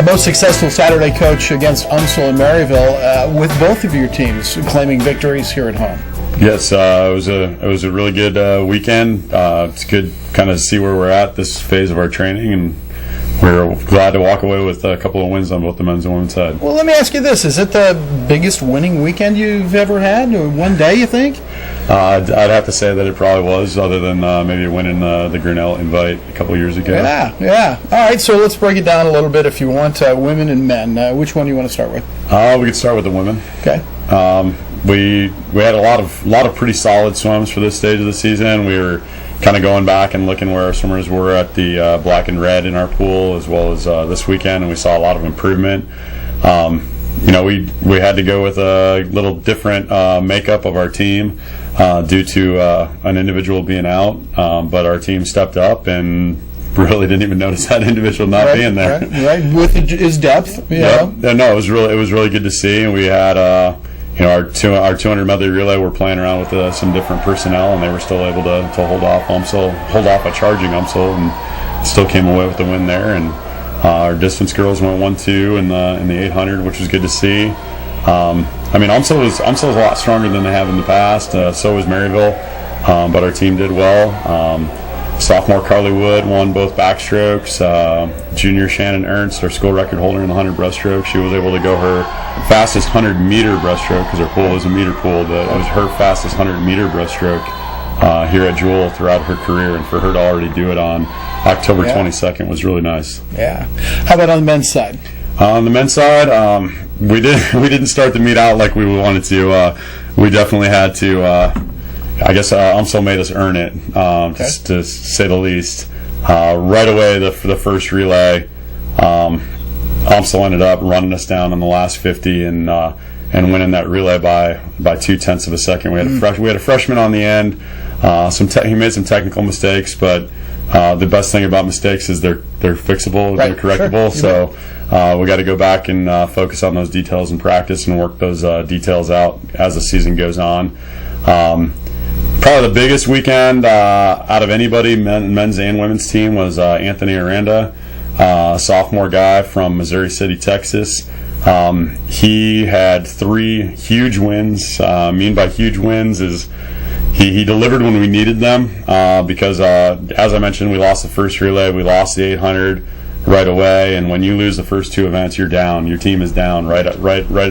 most successful Saturday coach against UMSL and Maryville, with both of your teams claiming victories here at home. Yes, it was a really good weekend. It's good kind of see where we're at this phase of our training, and we're glad to walk away with a couple of wins on both the men's and women's side. Well, let me ask you this. Is it the biggest winning weekend you've ever had, or one day, you think? I'd have to say that it probably was, other than maybe winning the Cardinal invite a couple of years ago. Yeah. All right, so let's break it down a little bit if you want. Women and men. Which one do you want to start with? We could start with the women. Okay. We had a lot of pretty solid swims for this stage of the season. We were kind of going back and looking where our swimmers were at the black and red in our pool, as well as this weekend, and we saw a lot of improvement. We had to go with a little different makeup of our team due to an individual being out, but our team stepped up and really didn't even notice that individual not being there. Right. With his depth. No, it was really good to see, and we had our 200 medley relay. We're playing around with some different personnel, and they were still able to hold off a charging UMSL, and still came away with the win there. And our distance girls went 1-2 in the 800, which was good to see. UMSL's a lot stronger than they have in the past. So was Maryville, but our team did well. Sophomore Carly Wood won both backstrokes. Junior Shannon Ernst, our school record holder in the 100 breaststroke, she was able to go her fastest 100-meter breaststroke, because our pool is a meter pool. It was her fastest 100-meter breaststroke here at Jewell throughout her career, and for her to already do it on October 22nd was really nice. Yeah. How about on the men's side? On the men's side, we didn't start the meet out like we wanted to. We definitely had to. I guess UMSL made us earn it, to say the least. Right away, the first relay, UMSL ended up running us down in the last 50 and winning that relay by 0.2 of a second. We had a freshman on the end. He made some technical mistakes, but the best thing about mistakes is they're fixable, they're correctable. Sure. So we got to go back and focus on those details in practice and work those details out as the season goes on. Probably the biggest weekend out of anybody, men's and women's team, was Anthony Aranda, sophomore guy from Missouri City, Texas. He had 3 huge wins. Mean by huge wins is he delivered when we needed them, because as I mentioned, we lost the first relay, we lost the 800 right away, and when you lose the first 2 events, you're down. Your team is down right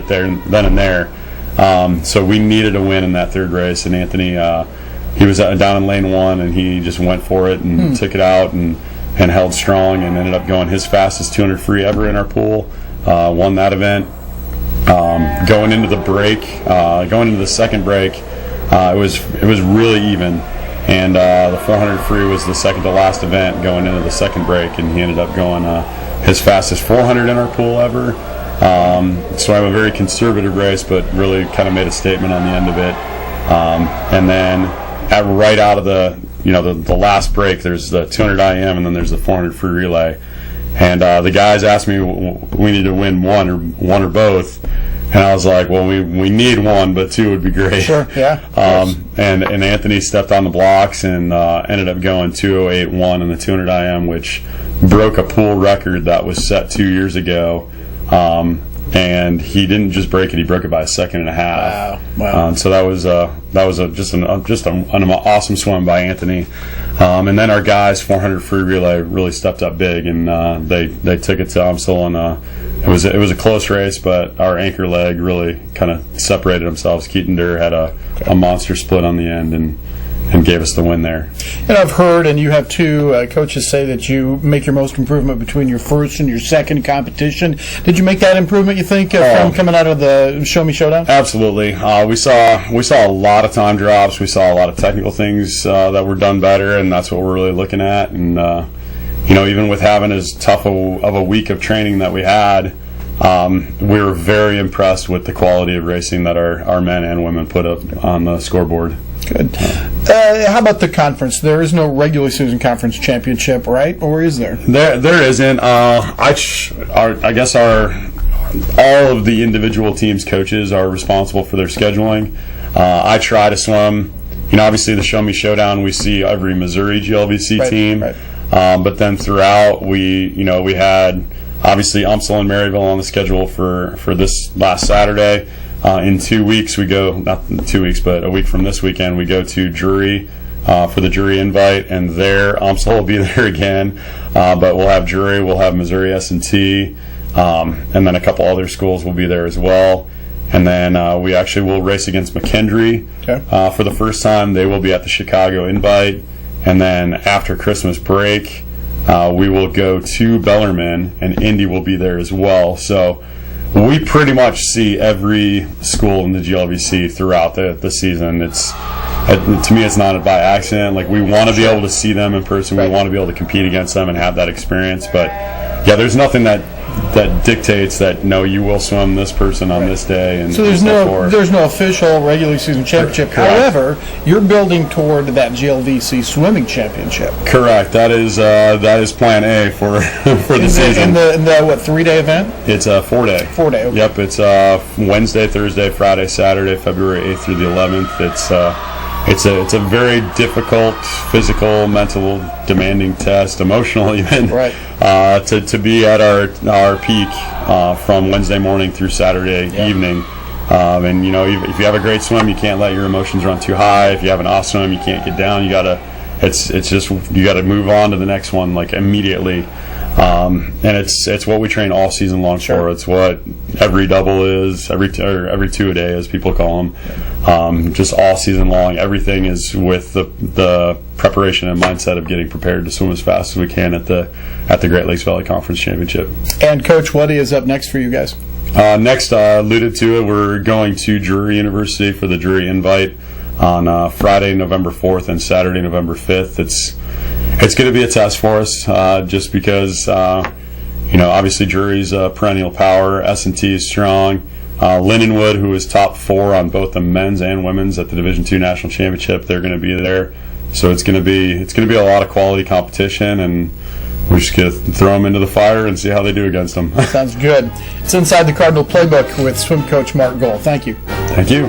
there, then and there. So we needed a win in that third race, and Anthony, he was down in lane 1, and he just went for it and took it out and held strong, and ended up going his fastest 200 free ever in our pool. Won that event. Going into the second break, it was really even, and the 400 free was the second to last event going into the second break, and he ended up going his fastest 400 in our pool ever. So I'm a very conservative race, but really kind of made a statement on the end of it. And then right out of the last break, there's the 200 IM, and then there's the 400 free relay. And the guys asked me, we need to win one or both. And I was like, well, we need 1, but 2 would be great. Sure, yeah. And Anthony stepped on the blocks and ended up going 2:08.1 in the 200 IM, which broke a pool record that was set 2 years ago. And he didn't just break it; he broke it by 1.5 seconds. Wow! So that was just an awesome swim by Anthony. And then our guys 400 free relay really stepped up big, and they took it to UMSL, and it was a close race, but our anchor leg really kind of separated themselves. Keaton Durr had a monster split on the end, and gave us the win there. And I've heard, and you have too, coaches say that you make your most improvement between your first and your second competition. Did you make that improvement, you think, from coming out of the Show Me Showdown? Absolutely. We saw a lot of time drops. We saw a lot of technical things that were done better, and that's what we're really looking at. And even with having as tough of a week of training that we had, we were very impressed with the quality of racing that our men and women put up on the scoreboard. Good. How about the conference? There is no regular season conference championship, right? Or is there? There isn't. I guess all of the individual teams' coaches are responsible for their scheduling. I try to swim. Obviously the Show Me Showdown, we see every Missouri GLVC team. Right. But then throughout, we had obviously UMSL and Maryville on the schedule for this last Saturday. In 2 weeks we go, not 2 weeks, but a week from this weekend, we go to Drury for the Drury invite, and there UMSL will be there again, but we'll have Drury, we'll have Missouri S&T, and then a couple other schools will be there as well. And then we actually will race against McKendree for the first time. They will be at the Chicago invite. And then after Christmas break, we will go to Bellarmine, and Indy will be there as well. So we pretty much see every school in the GLVC throughout the season. To me, it's not by accident. Like, we want to be able to see them in person. We want to be able to compete against them and have that experience. But yeah, there's nothing that dictates that no, you will swim this person on this day. And so there's no official regular season championship. Correct. However, you're building toward that GLVC swimming championship. Correct. That is plan A for the season. In the what, 3-day event? It's a 4-day. 4-day. Okay. Yep. It's Wednesday, Thursday, Friday, Saturday, February 8th through the 11th. It's a very difficult, physical, mental, demanding test, emotional even. Right. To be at our peak from Wednesday morning through Saturday evening. And if you have a great swim, you can't let your emotions run too high. If you have an awesome swim, you can't get down. You gotta move on to the next one like immediately. And it's what we train all season long for. It's what every double is, every 2 a day, as people call them. Just all season long, everything is with the preparation and mindset of getting prepared to swim as fast as we can at the Great Lakes Valley Conference Championship. And Coach, what is up next for you guys? Next, alluded to it, we're going to Drury University for the Drury invite on Friday, November 4th, and Saturday, November 5th. It's going to be a test for us, just because, obviously Drury's a perennial power. S&T is strong. Lindenwood, who is top 4 on both the men's and women's at the Division II National Championship, they're going to be there. So it's going to be a lot of quality competition, and we're just going to throw them into the fire and see how they do against them. Sounds good. It's Inside the Cardinal Playbook with swim coach Mark Gole. Thank you. Thank you.